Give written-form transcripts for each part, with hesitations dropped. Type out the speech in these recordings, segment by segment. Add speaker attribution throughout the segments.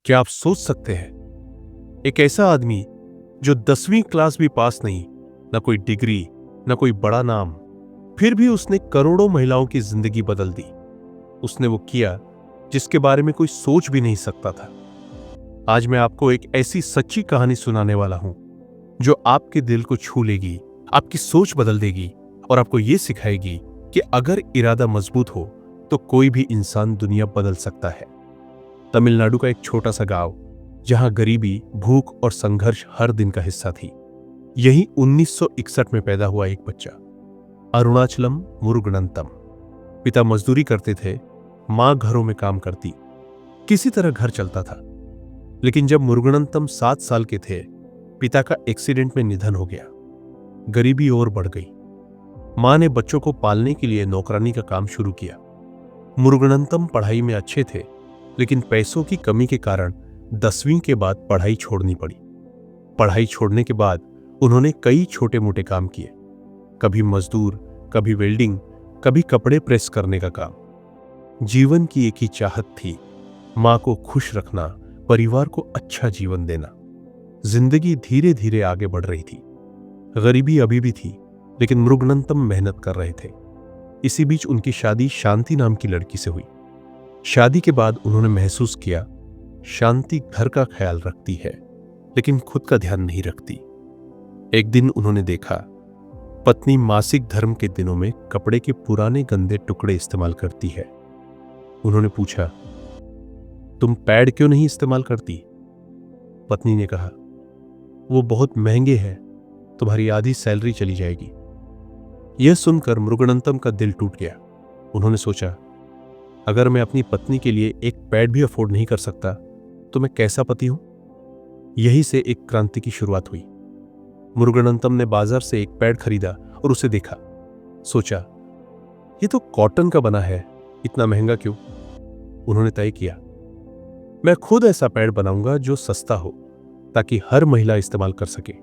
Speaker 1: क्या आप सोच सकते हैं, एक ऐसा आदमी जो 10वीं क्लास भी पास नहीं, ना कोई डिग्री, ना कोई बड़ा नाम, फिर भी उसने करोड़ों महिलाओं की जिंदगी बदल दी। उसने वो किया जिसके बारे में कोई सोच भी नहीं सकता था। आज मैं आपको एक ऐसी सच्ची कहानी सुनाने वाला हूं जो आपके दिल को छू लेगी, आपकी सोच बदल देगी और आपको यह सिखाएगी कि अगर इरादा मजबूत हो तो कोई भी इंसान दुनिया बदल सकता है। तमिलनाडु का एक छोटा सा गांव जहां गरीबी, भूख और संघर्ष हर दिन का हिस्सा थी। यही 1961 में पैदा हुआ एक बच्चा, अरुणाचलम मुरुगनंतम। पिता मजदूरी करते थे, मां घरों में काम करती। किसी तरह घर चलता था। लेकिन जब मुरुगनंतम 7 साल के थे, पिता का एक्सीडेंट में निधन हो गया। गरीबी और बढ़ गई। मां ने बच्चों को पालने के लिए नौकरानी का काम शुरू किया। मुरुगनंतम पढ़ाई में अच्छे थे, लेकिन पैसों की कमी के कारण 10वीं के बाद पढ़ाई छोड़नी पड़ी। पढ़ाई छोड़ने के बाद उन्होंने कई छोटे मोटे काम किए, कभी मजदूर, कभी वेल्डिंग, कभी कपड़े प्रेस करने का काम। जीवन की एक ही चाहत थी, मां को खुश रखना, परिवार को अच्छा जीवन देना। जिंदगी धीरे धीरे आगे बढ़ रही थी। गरीबी अभी भी थी, लेकिन मुरुगनंतम मेहनत कर रहे थे। इसी बीच उनकी शादी शांति नाम की लड़की से हुई। शादी के बाद उन्होंने महसूस किया, शांति घर का ख्याल रखती है, लेकिन खुद का ध्यान नहीं रखती। एक दिन उन्होंने देखा, पत्नी मासिक धर्म के दिनों में कपड़े के पुराने गंदे टुकड़े इस्तेमाल करती है। उन्होंने पूछा, तुम पैड क्यों नहीं इस्तेमाल करती? पत्नी ने कहा, वो बहुत महंगे हैं, तुम्हारी आधी सैलरी चली जाएगी। यह सुनकर मुरुगनंतम का दिल टूट गया। उन्होंने सोचा, अगर मैं अपनी पत्नी के लिए एक पैड भी अफोर्ड नहीं कर सकता तो मैं कैसा पति हूं? यही से एक क्रांति की शुरुआत हुई। मुरुगनंतम ने बाजार से एक पैड खरीदा और उसे देखा। सोचा, ये तो कॉटन का बना है, इतना महंगा क्यों? उन्होंने तय किया, मैं खुद ऐसा पैड बनाऊंगा जो सस्ता हो, ताकि हर महिला इस्तेमाल कर सके।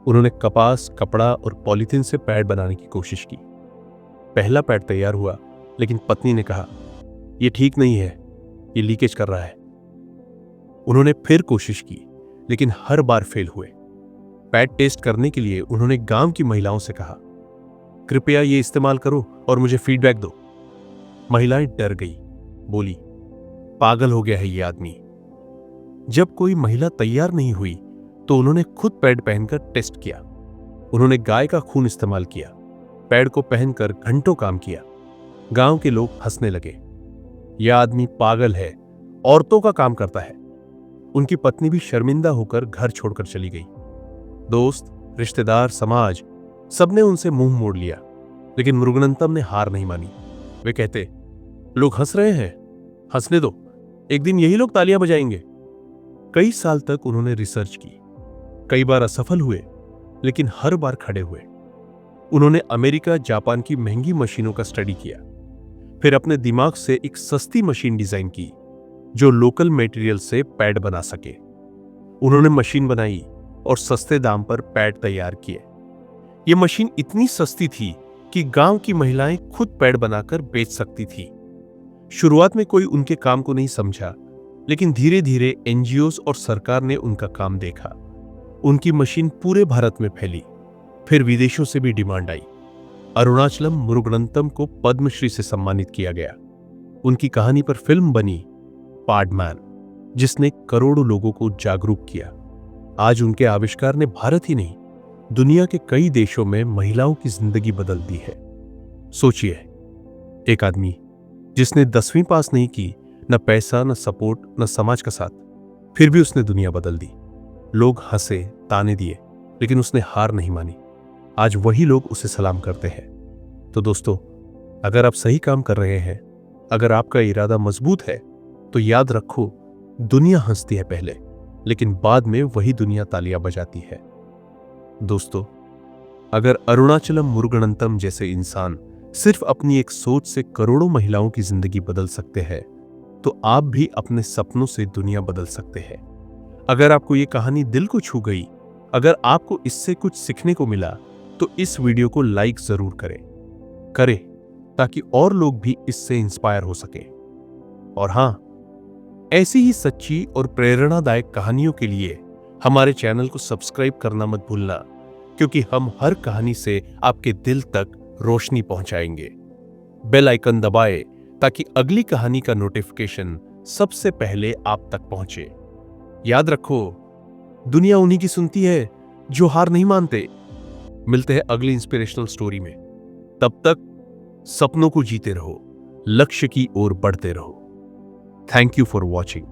Speaker 1: उन्होंने कपास, कपड़ा और पॉलीथीन से पैड बनाने की कोशिश की। पहला पैड तैयार हुआ, लेकिन पत्नी ने कहा, यह ठीक नहीं है, यह लीकेज कर रहा है। उन्होंने फिर कोशिश की, लेकिन हर बार फेल हुए। पैड टेस्ट करने के लिए उन्होंने गांव की महिलाओं से कहा, कृपया ये इस्तेमाल करो और मुझे फीडबैक दो। महिलाएं डर गई, बोली, पागल हो गया है ये आदमी। जब कोई महिला तैयार नहीं हुई तो उन्होंने खुद पैड पहनकर टेस्ट किया। उन्होंने गाय का खून इस्तेमाल किया। पैड को पहनकर घंटों काम किया। गांव के लोग हंसने लगे, यह आदमी पागल है, औरतों का काम करता है। उनकी पत्नी भी शर्मिंदा होकर घर छोड़कर चली गई। दोस्त, रिश्तेदार, समाज, सबने उनसे मुंह मोड़ लिया, लेकिन मुरुगनंतम ने हार नहीं मानी। वे कहते, लोग हंस रहे हैं, हंसने दो, एक दिन यही लोग तालियां बजाएंगे। कई साल तक उन्होंने रिसर्च की। कई बार असफल हुए, लेकिन हर बार खड़े हुए। उन्होंने अमेरिका, जापान की महंगी मशीनों का स्टडी किया। फिर अपने दिमाग से एक सस्ती मशीन डिजाइन की जो लोकल मटेरियल से पैड बना सके। उन्होंने मशीन बनाई और सस्ते दाम पर पैड तैयार किए। यह मशीन इतनी सस्ती थी कि गांव की महिलाएं खुद पैड बनाकर बेच सकती थी। शुरुआत में कोई उनके काम को नहीं समझा, लेकिन धीरे धीरे एनजीओज और सरकार ने उनका काम देखा। उनकी मशीन पूरे भारत में फैली। फिर विदेशों से भी डिमांड आई। अरुणाचलम मुरुगनंतम को पद्मश्री से सम्मानित किया गया। उनकी कहानी पर फिल्म बनी, पैडमैन, जिसने करोड़ों लोगों को जागरूक किया। आज उनके आविष्कार ने भारत ही नहीं, दुनिया के कई देशों में महिलाओं की जिंदगी बदल दी है। सोचिए, एक आदमी जिसने 10वीं पास नहीं की, न पैसा, न सपोर्ट, न समाज का साथ, फिर भी उसने दुनिया बदल दी। लोग हंसे, ताने दिए, लेकिन उसने हार नहीं मानी। आज वही लोग उसे सलाम करते हैं। तो दोस्तों, अगर आप सही काम कर रहे हैं, अगर आपका इरादा मजबूत है, तो याद रखो, दुनिया हंसती है पहले, लेकिन बाद में वही दुनिया तालियां बजाती है। दोस्तों, अगर अरुणाचलम मुरुगनंतम जैसे इंसान सिर्फ अपनी एक सोच से करोड़ों महिलाओं की जिंदगी बदल सकते हैं, तो आप भी अपने सपनों से दुनिया बदल सकते हैं। अगर आपको ये कहानी दिल को छू गई, अगर आपको इससे कुछ सीखने को मिला, तो इस वीडियो को लाइक जरूर करें ताकि और लोग भी इससे इंस्पायर हो सके। और हां, ऐसी ही सच्ची और प्रेरणादायक कहानियों के लिए हमारे चैनल को सब्सक्राइब करना मत भूलना, क्योंकि हम हर कहानी से आपके दिल तक रोशनी पहुंचाएंगे। बेल आइकन दबाएं ताकि अगली कहानी का नोटिफिकेशन सबसे पहले आप तक पहुंचे। याद रखो, दुनिया उन्हीं की सुनती है जो हार नहीं मानते। मिलते हैं अगली इंस्पिरेशनल स्टोरी में। तब तक सपनों को जीते रहो, लक्ष्य की ओर बढ़ते रहो। Thank you for watching.